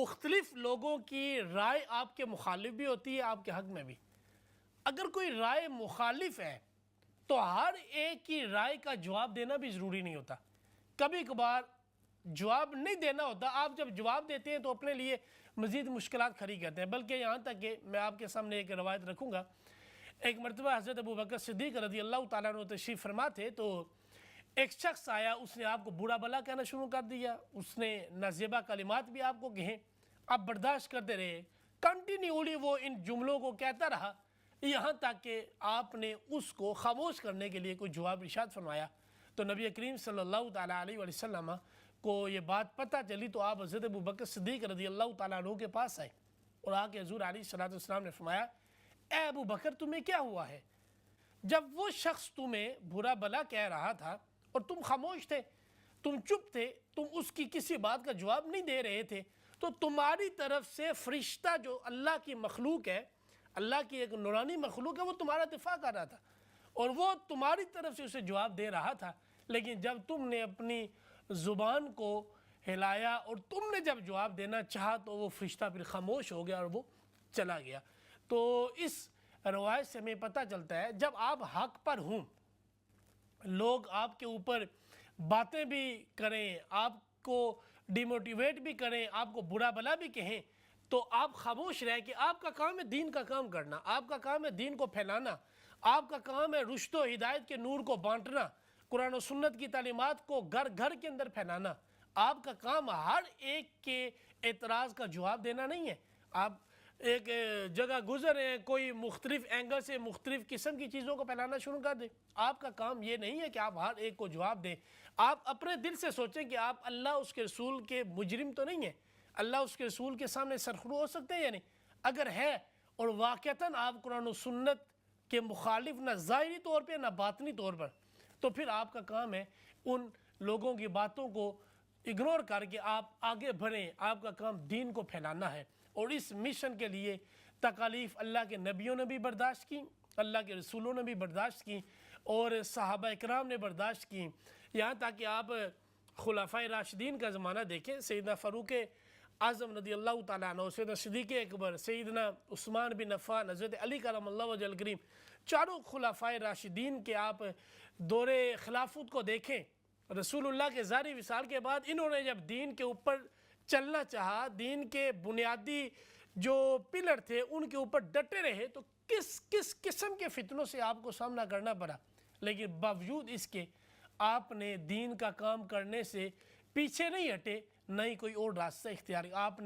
مختلف لوگوں کی رائے آپ کے مخالف بھی ہوتی ہے، آپ کے حق میں بھی۔ اگر کوئی رائے مخالف ہے تو ہر ایک کی رائے کا جواب دینا بھی ضروری نہیں ہوتا، کبھی کبھار جواب نہیں دینا ہوتا۔ آپ جب جواب دیتے ہیں تو اپنے لیے مزید مشکلات کھڑی کرتے ہیں، بلکہ یہاں تک کہ میں آپ کے سامنے ایک روایت رکھوں گا۔ ایک مرتبہ حضرت ابوبکر صدیق رضی اللہ تعالیٰ عنہ تشریف فرما تھے، تو ایک شخص آیا، اس نے آپ کو برا بلا کہنا شروع کر دیا، اس نے نازیبا کلمات بھی آپ کو کہیں، آپ برداشت کرتے رہے، کنٹینیولی وہ ان جملوں کو کہتا رہا، یہاں تک کہ آپ نے اس کو خاموش کرنے کے لیے کوئی جواب ارشاد فرمایا۔ تو نبی کریم صلی اللہ تعالیٰ علیہ وسلم کو یہ بات پتہ چلی، تو آپ حضرت ابوبکر صدیق رضی اللہ تعالیٰ عنہ کے پاس آئے اور آ کے حضور علیہ السلام نے فرمایا، اے ابو بکر تمہیں کیا ہوا ہے؟ جب وہ شخص تمہیں برا بلا کہہ رہا تھا اور تم خاموش تھے، تم چپ تھے، تم اس کی کسی بات کا جواب نہیں دے رہے تھے، تو تمہاری طرف سے فرشتہ جو اللہ کی مخلوق ہے، اللہ کی ایک نورانی مخلوق ہے، وہ تمہارا دفاع کر رہا تھا اور وہ تمہاری طرف سے اسے جواب دے رہا تھا، لیکن جب تم نے اپنی زبان کو ہلایا اور تم نے جب جواب دینا چاہا تو وہ فرشتہ پھر خاموش ہو گیا اور وہ چلا گیا۔ تو اس روایت سے ہمیں پتہ چلتا ہے جب آپ حق پر ہوں، لوگ آپ کے اوپر باتیں بھی کریں، آپ کو ڈیموٹیویٹ بھی کریں، آپ کو برا بلا بھی کہیں، تو آپ خاموش رہیں کہ آپ کا کام ہے دین کا کام کرنا، آپ کا کام ہے دین کو پھیلانا، آپ کا کام ہے رشد و ہدایت کے نور کو بانٹنا، قرآن و سنت کی تعلیمات کو گھر گھر کے اندر پھیلانا۔ آپ کا کام ہر ایک کے اعتراض کا جواب دینا نہیں ہے۔ آپ ایک جگہ گزر رہے ہیں، کوئی مختلف اینگل سے مختلف قسم کی چیزوں کو پھیلانا شروع کر دیں، آپ کا کام یہ نہیں ہے کہ آپ ہر ایک کو جواب دیں۔ آپ اپنے دل سے سوچیں کہ آپ اللہ اس کے رسول کے مجرم تو نہیں ہیں، اللہ اس کے رسول کے سامنے سرخرو ہو سکتے ہیں یا نہیں؟ اگر ہے اور واقعتاً آپ قرآن و سنت کے مخالف نہ ظاہری طور پہ نہ باطنی طور پر، تو پھر آپ کا کام ہے ان لوگوں کی باتوں کو اگنور کر کے آپ آگے بڑھیں۔ آپ کا کام دین کو پھیلانا ہے، اور اس مشن کے لیے تکالیف اللہ کے نبیوں نے بھی برداشت کی، اللہ کے رسولوں نے بھی برداشت کی، اور صحابہ اکرام نے برداشت کی، یہاں تک کہ آپ خلفائے راشدین کا زمانہ دیکھیں، سیدنا فاروق اعظم رضی اللہ تعالیٰ عنہ، سیدنا صدیق اکبر، سیدنا عثمان بن عفان، حضرت علی کرم اللہ وجہ الکریم، چاروں خلفائے راشدین کے آپ دور خلافت کو دیکھیں، رسول اللہ کے ظاہری وصال کے بعد انہوں نے جب دین کے اوپر چلنا چاہا، دین کے بنیادی جو پلر تھے ان کے اوپر ڈٹے رہے، تو کس قسم کے فتنوں سے آپ کو سامنا کرنا پڑا، لیکن باوجود اس کے آپ نے دین کا کام کرنے سے پیچھے نہیں ہٹے، نہ ہی کوئی اور راستہ اختیار، آپ نے